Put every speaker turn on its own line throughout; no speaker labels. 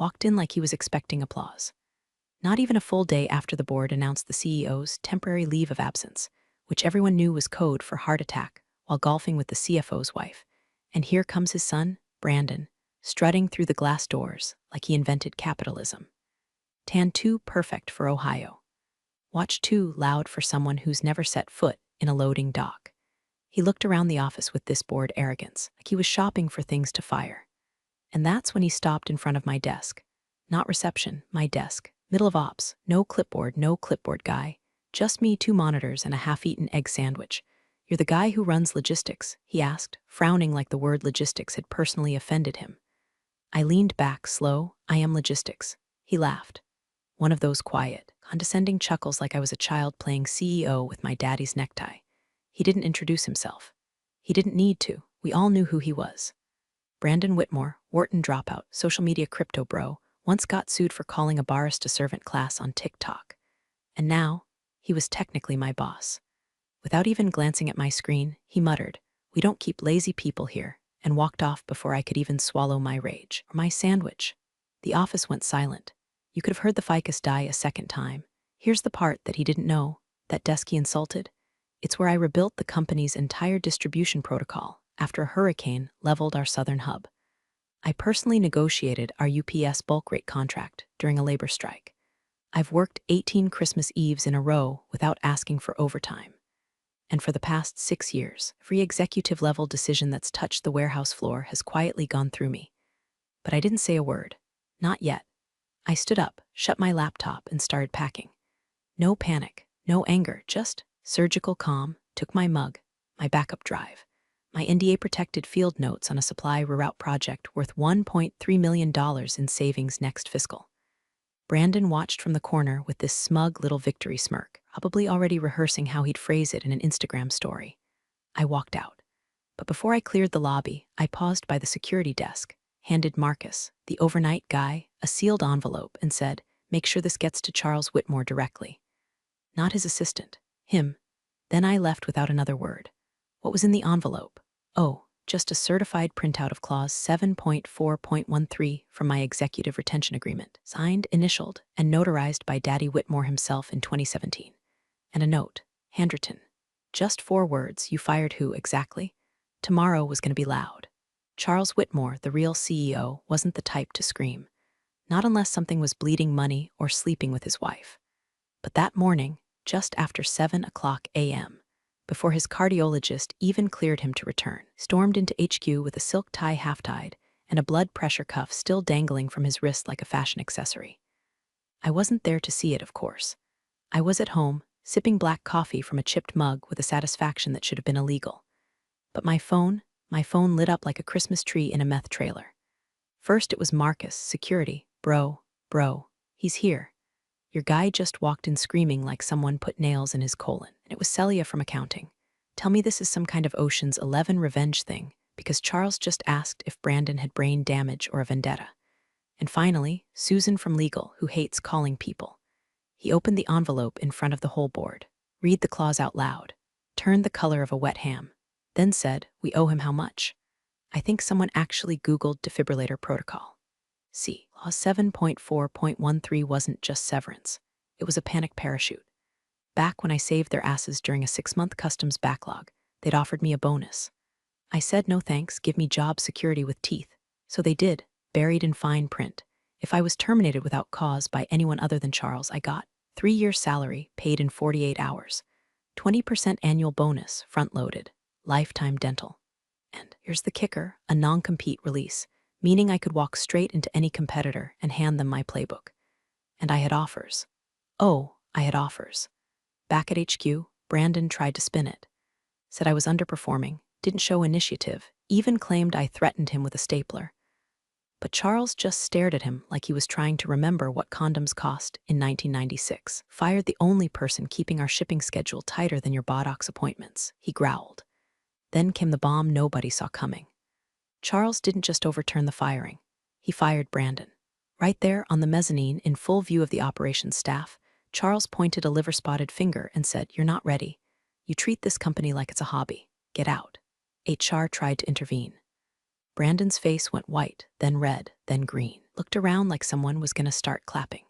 walked in like he was expecting applause. Not even a full day after the board announced the CEO's temporary leave of absence, which everyone knew was code for heart attack while golfing with the CFO's wife. And here comes his son, Brandon, strutting through the glass doors like he invented capitalism. Tan too perfect for Ohio. Watch too loud for someone who's never set foot in a loading dock. He looked around the office with this bored arrogance, like he was shopping for things to fire. And that's when he stopped in front of my desk. Not reception, my desk. Middle of ops, no clipboard guy. Just me, 2 monitors, and a half-eaten egg sandwich. You're the guy who runs logistics, he asked, frowning like the word logistics had personally offended him. I leaned back, slow. I am logistics. He laughed. One of those quiet, condescending chuckles like I was a child playing CEO with my daddy's necktie. He didn't introduce himself. He didn't need to. We all knew who he was. Brandon Whitmore, Wharton dropout, social media crypto bro, once got sued for calling a barista-servant class on TikTok. And now, he was technically my boss. Without even glancing at my screen, he muttered, "We don't keep lazy people here," and walked off before I could even swallow my rage. Or my sandwich. The office went silent. You could have heard the ficus die a second time. Here's the part that he didn't know, that desk he insulted. It's where I rebuilt the company's entire distribution protocol after a hurricane leveled our southern hub. I personally negotiated our UPS bulk rate contract during a labor strike. I've worked 18 Christmas Eves in a row without asking for overtime. And for the past 6 years, every executive-level decision that's touched the warehouse floor has quietly gone through me. But I didn't say a word. Not yet. I stood up, shut my laptop, and started packing. No panic, no anger, just surgical calm. Took my mug, my backup drive, my NDA-protected field notes on a supply reroute project worth $1.3 million in savings next fiscal. Brandon watched from the corner with this smug little victory smirk, probably already rehearsing how he'd phrase it in an Instagram story. I walked out. But before I cleared the lobby, I paused by the security desk, handed Marcus, the overnight guy, a sealed envelope and said, "Make sure this gets to Charles Whitmore directly." Not his assistant, him. Then I left without another word. What was in the envelope? Oh, just a certified printout of Clause 7.4.13 from my executive retention agreement, signed, initialed, and notarized by Daddy Whitmore himself in 2017. And a note, handwritten. Just 4 words, "You fired who exactly?" Tomorrow was going to be loud. Charles Whitmore, the real CEO, wasn't the type to scream. Not unless something was bleeding money or sleeping with his wife. But that morning, just after 7 a.m., before his cardiologist even cleared him to return, stormed into HQ with a silk tie half-tied and a blood pressure cuff still dangling from his wrist like a fashion accessory. I wasn't there to see it, of course. I was at home, sipping black coffee from a chipped mug with a satisfaction that should have been illegal. But my phone lit up like a Christmas tree in a meth trailer. First it was Marcus, security. Bro, he's here. Your guy just walked in screaming like someone put nails in his colon. And it was Celia from accounting. Tell me this is some kind of Ocean's 11 revenge thing, because Charles just asked if Brandon had brain damage or a vendetta. And finally, Susan from legal, who hates calling people. He opened the envelope in front of the whole board, read the clause out loud, turned the color of a wet ham, then said, "We owe him how much?" I think someone actually Googled defibrillator protocol. See, Clause 7.4.13 wasn't just severance. It was a panic parachute. Back when I saved their asses during a 6-month customs backlog, they'd offered me a bonus. I said no thanks, give me job security with teeth. So they did, buried in fine print. If I was terminated without cause by anyone other than Charles, I got 3 years' salary paid in 48 hours, 20% annual bonus, front-loaded, lifetime dental. And here's the kicker, a non-compete release, meaning I could walk straight into any competitor and hand them my playbook. And I had offers. Oh, I had offers. Back at HQ, Brandon tried to spin it. Said I was underperforming, didn't show initiative, even claimed I threatened him with a stapler. But Charles just stared at him like he was trying to remember what condoms cost in 1996. Fired the only person keeping our shipping schedule tighter than your Botox appointments, he growled. Then came the bomb nobody saw coming. Charles didn't just overturn the firing. He fired Brandon. Right there on the mezzanine, in full view of the operations staff, Charles pointed a liver-spotted finger and said, "You're not ready. You treat this company like it's a hobby. Get out." HR tried to intervene. Brandon's face went white, then red, then green. Looked around like someone was going to start clapping.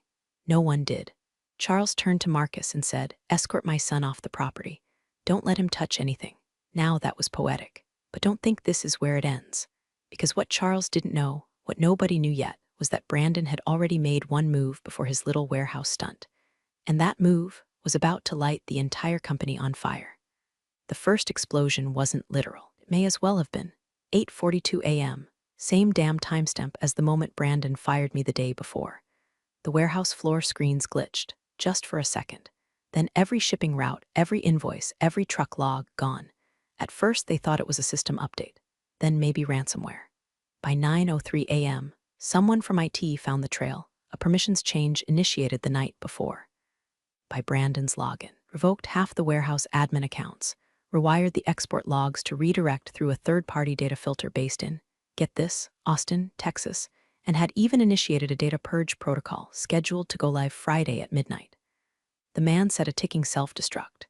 No one did. Charles turned to Marcus and said, "Escort my son off the property. Don't let him touch anything." Now that was poetic. But don't think this is where it ends. Because what Charles didn't know, what nobody knew yet, was that Brandon had already made one move before his little warehouse stunt. And that move was about to light the entire company on fire. The first explosion wasn't literal. It may as well have been. 8:42 a.m., same damn timestamp as the moment Brandon fired me the day before. The warehouse floor screens glitched, just for a second. Then every shipping route, every invoice, every truck log gone. At first they thought it was a system update, then maybe ransomware. By 9:03 a.m., someone from IT found the trail, a permissions change initiated the night before. By Brandon's login, revoked half the warehouse admin accounts, rewired the export logs to redirect through a third-party data filter based in, get this, Austin, Texas, and had even initiated a data purge protocol scheduled to go live Friday at midnight. The man set a ticking self-destruct.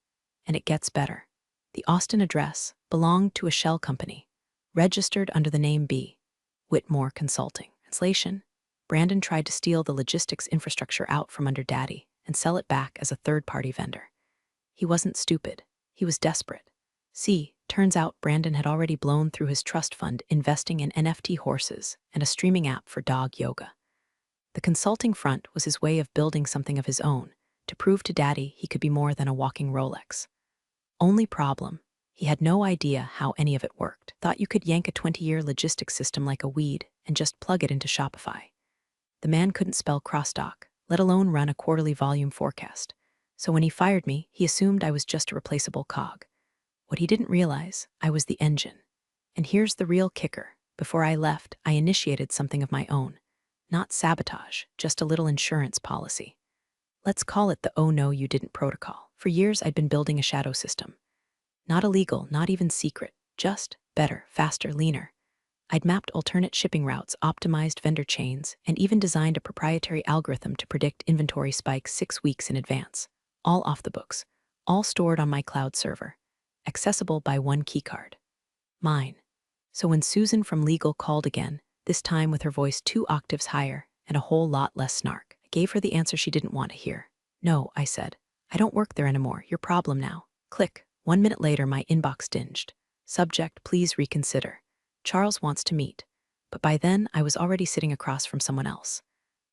And it gets better. The Austin address belonged to a shell company, registered under the name B. Whitmore Consulting. Translation: Brandon tried to steal the logistics infrastructure out from under Daddy and sell it back as a third-party vendor. He wasn't stupid. He was desperate. See, turns out Brandon had already blown through his trust fund investing in NFT horses and a streaming app for dog yoga. The consulting front was his way of building something of his own, to prove to Daddy he could be more than a walking Rolex. Only problem, he had no idea how any of it worked. Thought you could yank a 20-year logistics system like a weed and just plug it into Shopify. The man couldn't spell crosstalk, let alone run a quarterly volume forecast. So when he fired me, he assumed I was just a replaceable cog. What he didn't realize, I was the engine. And here's the real kicker. Before I left, I initiated something of my own. Not sabotage, just a little insurance policy. Let's call it the "oh no you didn't" protocol. For years I'd been building a shadow system. Not illegal, not even secret, just better, faster, leaner. I'd mapped alternate shipping routes, optimized vendor chains, and even designed a proprietary algorithm to predict inventory spikes 6 weeks in advance. All off the books, all stored on my cloud server, accessible by one keycard. Mine. So when Susan from legal called again, this time with her voice 2 octaves higher and a whole lot less snark, I gave her the answer she didn't want to hear. "No," I said. "I don't work there anymore. Your problem now." Click. 1 minute later, my inbox dinged. Subject: please reconsider. Charles wants to meet. But by then, I was already sitting across from someone else.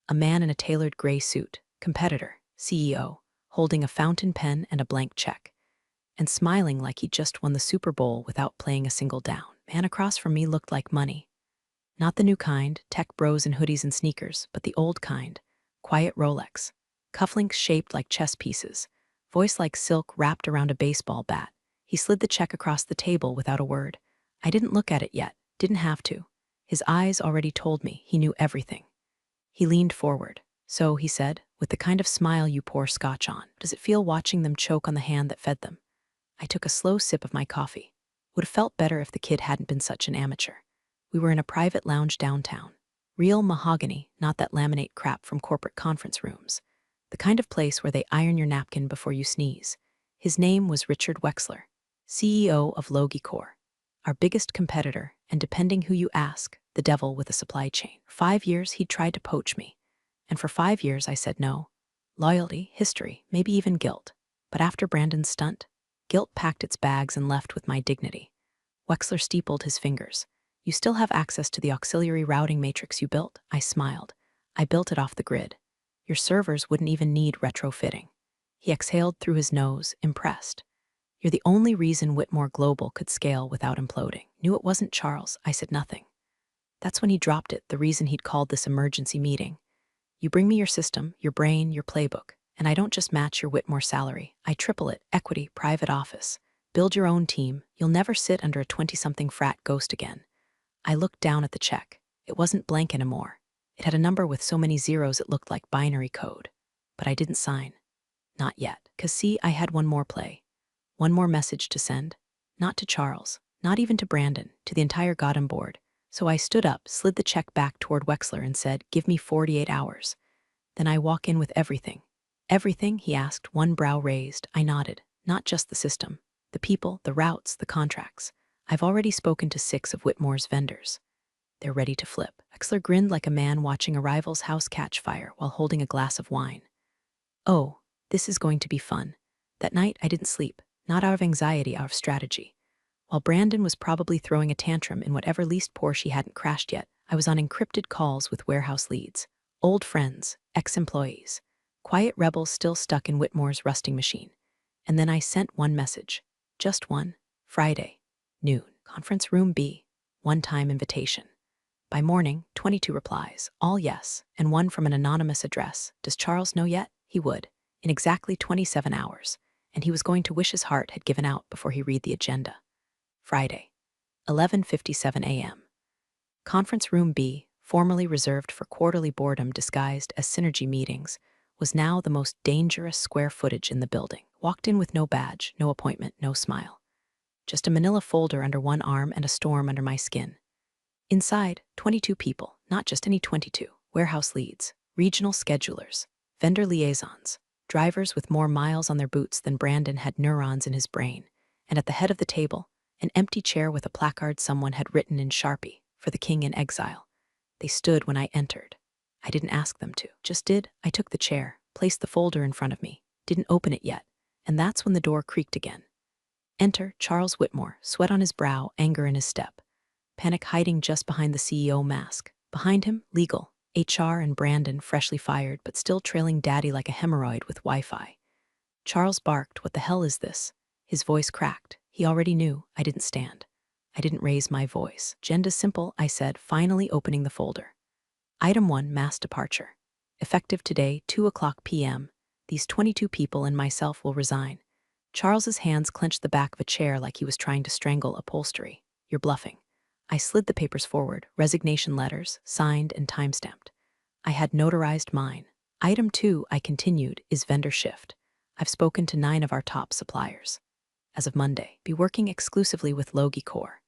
A man in a tailored gray suit, competitor, CEO, holding a fountain pen and a blank check, and smiling like he'd just won the Super Bowl without playing a single down. Man across from me looked like money. Not the new kind, tech bros in hoodies and sneakers, but the old kind, quiet Rolex, cufflinks shaped like chess pieces, voice like silk wrapped around a baseball bat. He slid the check across the table without a word. I didn't look at it yet, didn't have to. His eyes already told me he knew everything. He leaned forward. "So," he said, with the kind of smile you pour scotch on, "does it feel watching them choke on the hand that fed them?" I took a slow sip of my coffee. Would have felt better if the kid hadn't been such an amateur. We were in a private lounge downtown. Real mahogany, not that laminate crap from corporate conference rooms. The kind of place where they iron your napkin before you sneeze. His name was Richard Wexler, CEO of Logicor, our biggest competitor, and depending who you ask, the devil with a supply chain. 5 years he'd tried to poach me. And for 5 years I said no. Loyalty, history, maybe even guilt. But after Brandon's stunt, guilt packed its bags and left with my dignity. Wexler steepled his fingers. "You still have access to the auxiliary routing matrix you built?" I smiled. "I built it off the grid. Your servers wouldn't even need retrofitting." He exhaled through his nose, impressed. "You're the only reason Whitmore Global could scale without imploding." Knew it wasn't Charles. I said nothing. That's when he dropped it, the reason he'd called this emergency meeting. "You bring me your system, your brain, your playbook, and I don't just match your Whitmore salary. I triple it, equity, private office. Build your own team. You'll never sit under a 20-something frat ghost again." I looked down at the check. It wasn't blank anymore. It had a number with so many zeros it looked like binary code. But I didn't sign. Not yet. 'Cause see, I had one more play. One more message to send. Not to Charles, not even to Brandon, to the entire goddamn board. So I stood up, slid the check back toward Wexler and said, "Give me 48 hours. Then I walk in with everything." "Everything?" he asked, one brow raised. I nodded. "Not just the system. The people, the routes, the contracts. I've already spoken to 6 of Whitmore's vendors. They're ready to flip. Wexler grinned like a man watching a rival's house catch fire while holding a glass of wine. Oh, this is going to be fun. That night, I didn't sleep, not out of anxiety, out of strategy. While Brandon was probably throwing a tantrum in whatever leased Porsche he hadn't crashed yet, I was on encrypted calls with warehouse leads, old friends, ex-employees, quiet rebels still stuck in Whitmore's rusting machine. And then I sent one message. Just one. Friday. Noon. Conference room B. One-time invitation. By morning, 22 replies, all yes, and one from an anonymous address. Does Charles know yet? He would, in exactly 27 hours, and he was going to wish his heart had given out before he read the agenda. Friday, 11:57 a.m. Conference room B, formerly reserved for quarterly boredom disguised as synergy meetings, was now the most dangerous square footage in the building. Walked in with no badge, no appointment, no smile. Just a manila folder under one arm and a storm under my skin. Inside, 22 people, not just any 22, warehouse leads, regional schedulers, vendor liaisons, drivers with more miles on their boots than Brandon had neurons in his brain, and at the head of the table, an empty chair with a placard someone had written in Sharpie, for the king in exile. They stood when I entered. I didn't ask them to, just did. I took the chair, placed the folder in front of me, didn't open it yet, and that's when the door creaked again. Enter Charles Whitmore, sweat on his brow, anger in his step. Panic hiding just behind the CEO mask. Behind him, legal, HR and Brandon freshly fired but still trailing daddy like a hemorrhoid with Wi-Fi. Charles barked, "What the hell is this?" His voice cracked. He already knew. I didn't stand. I didn't raise my voice. "Agenda's simple," I said, finally opening the folder. Item 1, mass departure. Effective today, 2:00 p.m. These 22 people and myself will resign. Charles's hands clenched the back of a chair like he was trying to strangle upholstery. "You're bluffing." I slid the papers forward, resignation letters, signed and time-stamped. I had notarized mine. Item 2, I continued, is vendor shift. I've spoken to 9 of our top suppliers. As of Monday, be working exclusively with Logi Core.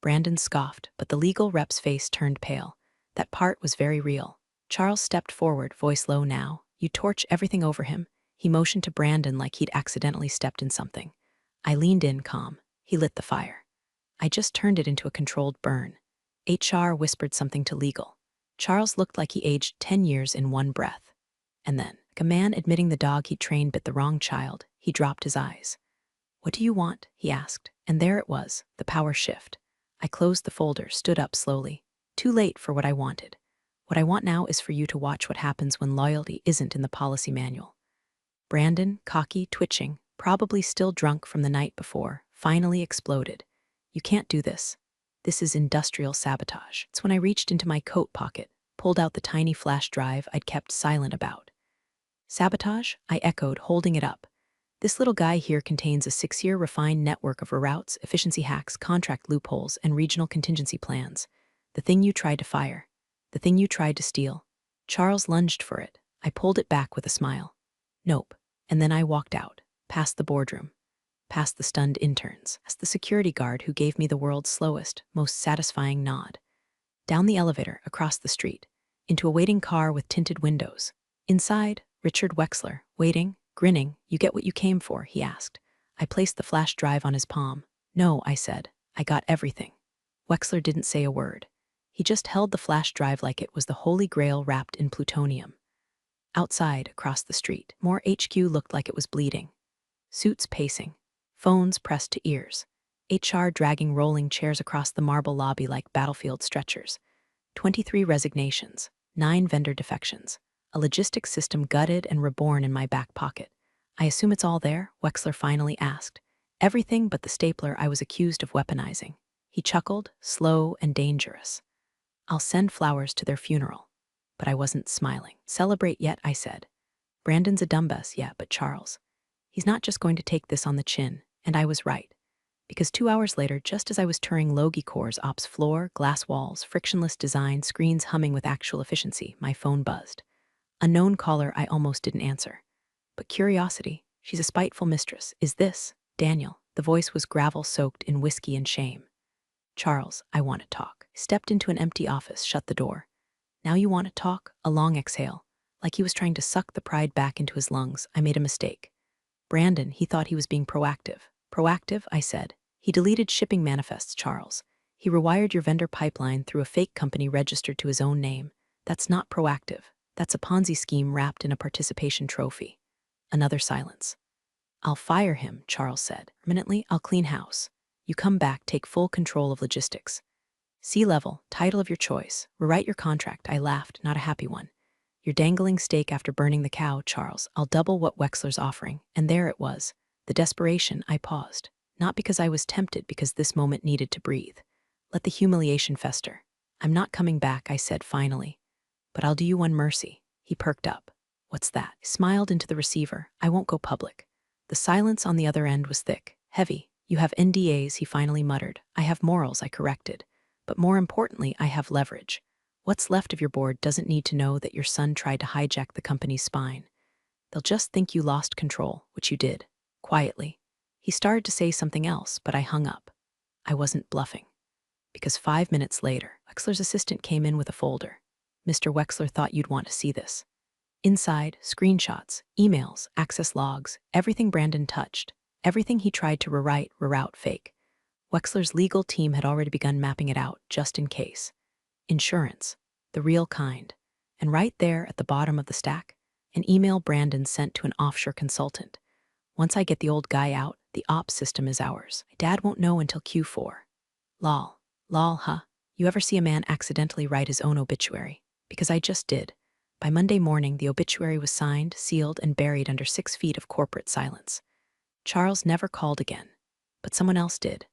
Brandon scoffed, but the legal rep's face turned pale. That part was very real. Charles stepped forward, voice low now. "You torch everything over him." He motioned to Brandon like he'd accidentally stepped in something. I leaned in, calm. He lit the fire. I just turned it into a controlled burn. HR whispered something to legal. Charles looked like he aged 10 years in one breath. And then, like a man admitting the dog he'd trained bit the wrong child, he dropped his eyes. "What do you want?" he asked. And there it was, the power shift. I closed the folder, stood up slowly. Too late for what I wanted. What I want now is for you to watch what happens when loyalty isn't in the policy manual. Brandon, cocky, twitching, probably still drunk from the night before, finally exploded. "You can't do this. This is industrial sabotage." It's when I reached into my coat pocket, pulled out the tiny flash drive I'd kept silent about. "Sabotage?" I echoed, holding it up. "This little guy here contains a 6-year refined network of reroutes, efficiency hacks, contract loopholes, and regional contingency plans. The thing you tried to fire. The thing you tried to steal." Charles lunged for it. I pulled it back with a smile. "Nope." And then I walked out, past the boardroom, past the stunned interns, past the security guard who gave me the world's slowest, most satisfying nod. Down the elevator, across the street, into a waiting car with tinted windows. Inside, Richard Wexler, waiting, grinning. "You get what you came for?" he asked. I placed the flash drive on his palm. "No," I said. "I got everything." Wexler didn't say a word. He just held the flash drive like it was the holy grail wrapped in plutonium. Outside, across the street, more HQ looked like it was bleeding. Suits pacing. Phones pressed to ears. HR dragging rolling chairs across the marble lobby like battlefield stretchers. 23 resignations, 9 vendor defections. A logistics system gutted and reborn in my back pocket. "I assume it's all there?" Wexler finally asked. "Everything but the stapler I was accused of weaponizing." He chuckled, slow and dangerous. "I'll send flowers to their funeral." But I wasn't smiling. "Celebrate yet," I said. "Brandon's a dumbass, yeah, but Charles. He's not just going to take this on the chin." And I was right. Because 2 hours later, just as I was touring Logi Core's ops floor, glass walls, frictionless design, screens humming with actual efficiency, my phone buzzed. Unknown caller I almost didn't answer. But curiosity, she's a spiteful mistress. "Is this Daniel?" The voice was gravel-soaked in whiskey and shame. "Charles, I want to talk." Stepped into an empty office, shut the door. "Now you want to talk?" A long exhale. Like he was trying to suck the pride back into his lungs. I made a mistake. Brandon, he thought he was being proactive. "Proactive?" I said. "He deleted shipping manifests, Charles. He rewired your vendor pipeline through a fake company registered to his own name. That's not proactive. That's a Ponzi scheme wrapped in a participation trophy. Another silence. I'll fire him, Charles said. Permanently, I'll clean house. You come back, take full control of logistics. C-level, title of your choice. Rewrite your contract. I laughed, not a happy one. You're dangling steak after burning the cow, Charles. I'll double what Wexler's offering. And there it was. The desperation. I paused. Not because I was tempted, because this moment needed to breathe. Let the humiliation fester. I'm not coming back, I said finally. But I'll do you one mercy. He perked up. What's that? I smiled into the receiver. I won't go public. The silence on the other end was thick, heavy. You have NDAs, he finally muttered. I have morals, I corrected. But more importantly, I have leverage. What's left of your board doesn't need to know that your son tried to hijack the company's spine. They'll just think you lost control, which you did. Quietly. He started to say something else, but I hung up. I wasn't bluffing. Because 5 minutes later, Wexler's assistant came in with a folder. Mr. Wexler thought you'd want to see this. Inside, screenshots, emails, access logs, everything Brandon touched, everything he tried to reroute fake. Wexler's legal team had already begun mapping it out, just in case. Insurance, the real kind. And right there at the bottom of the stack, an email Brandon sent to an offshore consultant. Once I get the old guy out, the ops system is ours. My dad won't know until Q4. Lol. Lol, huh? You ever see a man accidentally write his own obituary? Because I just did. By Monday morning, the obituary was signed, sealed, and buried under 6 feet of corporate silence. Charles never called again, but someone else did.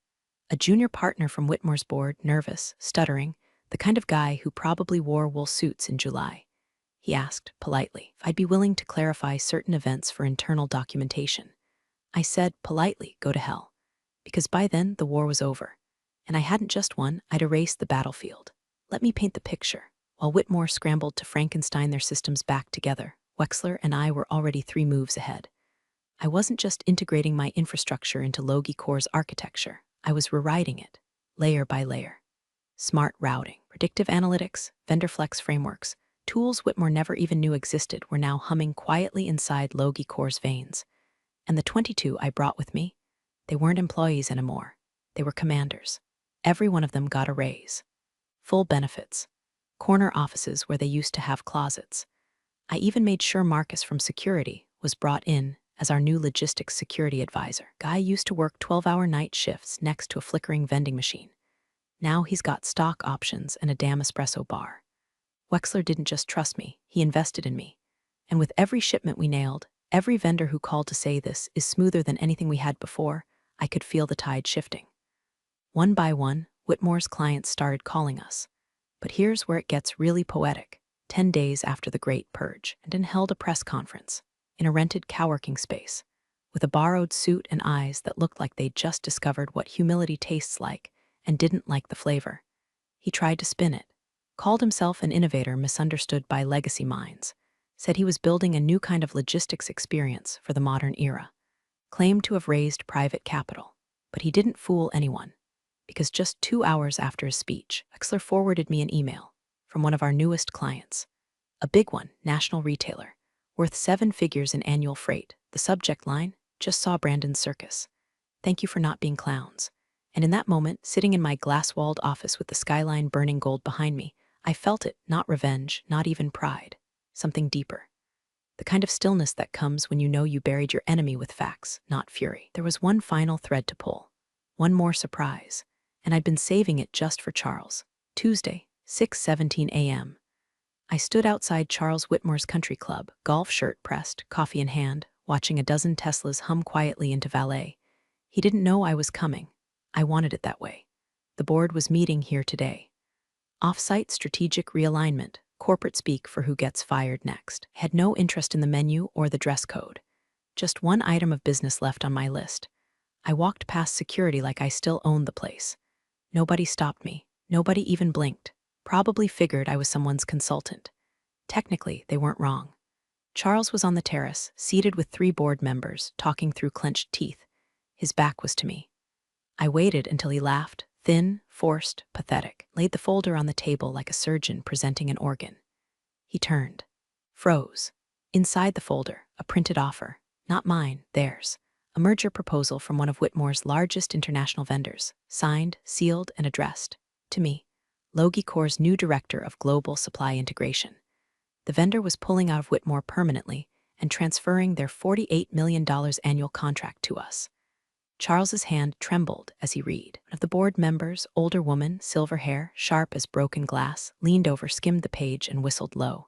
A junior partner from Whitmore's board, nervous, stuttering, the kind of guy who probably wore wool suits in July. He asked, politely, if I'd be willing to clarify certain events for internal documentation. I said, politely, go to hell. Because by then, the war was over. And I hadn't just won, I'd erased the battlefield. Let me paint the picture. While Whitmore scrambled to Frankenstein their systems back together, Wexler and I were already 3 moves ahead. I wasn't just integrating my infrastructure into Logi Core's architecture. I was rewriting it, layer by layer. Smart routing, predictive analytics, vendor flex frameworks, tools Whitmore never even knew existed were now humming quietly inside Logi Core's veins. And the 22 I brought with me, they weren't employees anymore. They were commanders. Every one of them got a raise. Full benefits. Corner offices where they used to have closets. I even made sure Marcus from security was brought in as our new logistics security advisor. Guy used to work 12-hour night shifts next to a flickering vending machine. Now he's got stock options and a damn espresso bar. Wexler didn't just trust me, he invested in me. And with every shipment we nailed, every vendor who called to say this is smoother than anything we had before, I could feel the tide shifting. One by one, Whitmore's clients started calling us. But here's where it gets really poetic. 10 days after the Great Purge, Brandon held a press conference in a rented coworking space, with a borrowed suit and eyes that looked like they'd just discovered what humility tastes like and didn't like the flavor. He tried to spin it, called himself an innovator misunderstood by legacy minds, said he was building a new kind of logistics experience for the modern era, claimed to have raised private capital. But he didn't fool anyone, because just 2 hours after his speech, Wexler forwarded me an email from one of our newest clients, a big one, national retailer, worth 7 figures in annual freight. The subject line, just saw Brandon's circus. Thank you for not being clowns. And in that moment, sitting in my glass-walled office with the skyline burning gold behind me, I felt it, not revenge, not even pride, something deeper. The kind of stillness that comes when you know you buried your enemy with facts, not fury. There was one final thread to pull, one more surprise, and I'd been saving it just for Charles. Tuesday, 6:17 a.m. I stood outside Charles Whitmore's country club, golf shirt pressed, coffee in hand, watching a dozen Teslas hum quietly into valet. He didn't know I was coming. I wanted it that way. The board was meeting here today. Off-site strategic realignment, corporate speak for who gets fired next. I had no interest in the menu or the dress code. Just one item of business left on my list. I walked past security like I still owned the place. Nobody stopped me. Nobody even blinked. Probably figured I was someone's consultant. Technically, they weren't wrong. Charles was on the terrace, seated with 3 board members, talking through clenched teeth. His back was to me. I waited until he laughed, thin, forced, pathetic, laid the folder on the table like a surgeon presenting an organ. He turned, froze. Inside the folder, a printed offer, not mine, theirs. A merger proposal from one of Whitmore's largest international vendors, signed, sealed, and addressed to me, Logicor's new director of global supply integration. The vendor was pulling out of Whitmore permanently and transferring their $48 million annual contract to us. Charles's hand trembled as he read. One of the board members, older woman, silver hair, sharp as broken glass, leaned over, skimmed the page, and whistled low.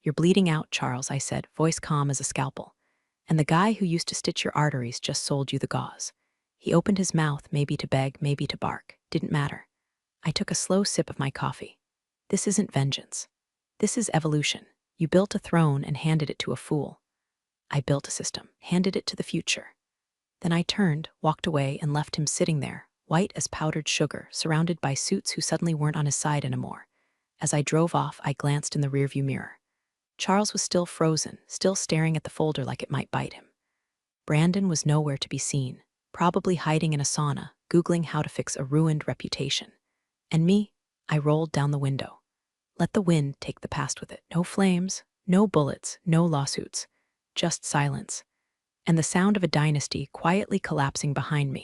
"You're bleeding out, Charles," I said, voice calm as a scalpel. "And the guy who used to stitch your arteries just sold you the gauze." He opened his mouth, maybe to beg, maybe to bark. Didn't matter. I took a slow sip of my coffee. "This isn't vengeance. This is evolution. You built a throne and handed it to a fool. I built a system, handed it to the future." Then I turned, walked away, and left him sitting there, white as powdered sugar, surrounded by suits who suddenly weren't on his side anymore. As I drove off, I glanced in the rearview mirror. Charles was still frozen, still staring at the folder like it might bite him. Brandon was nowhere to be seen, probably hiding in a sauna, Googling how to fix a ruined reputation. And me? I rolled down the window. Let the wind take the past with it. No flames, no bullets, no lawsuits. Just silence. And the sound of a dynasty quietly collapsing behind me.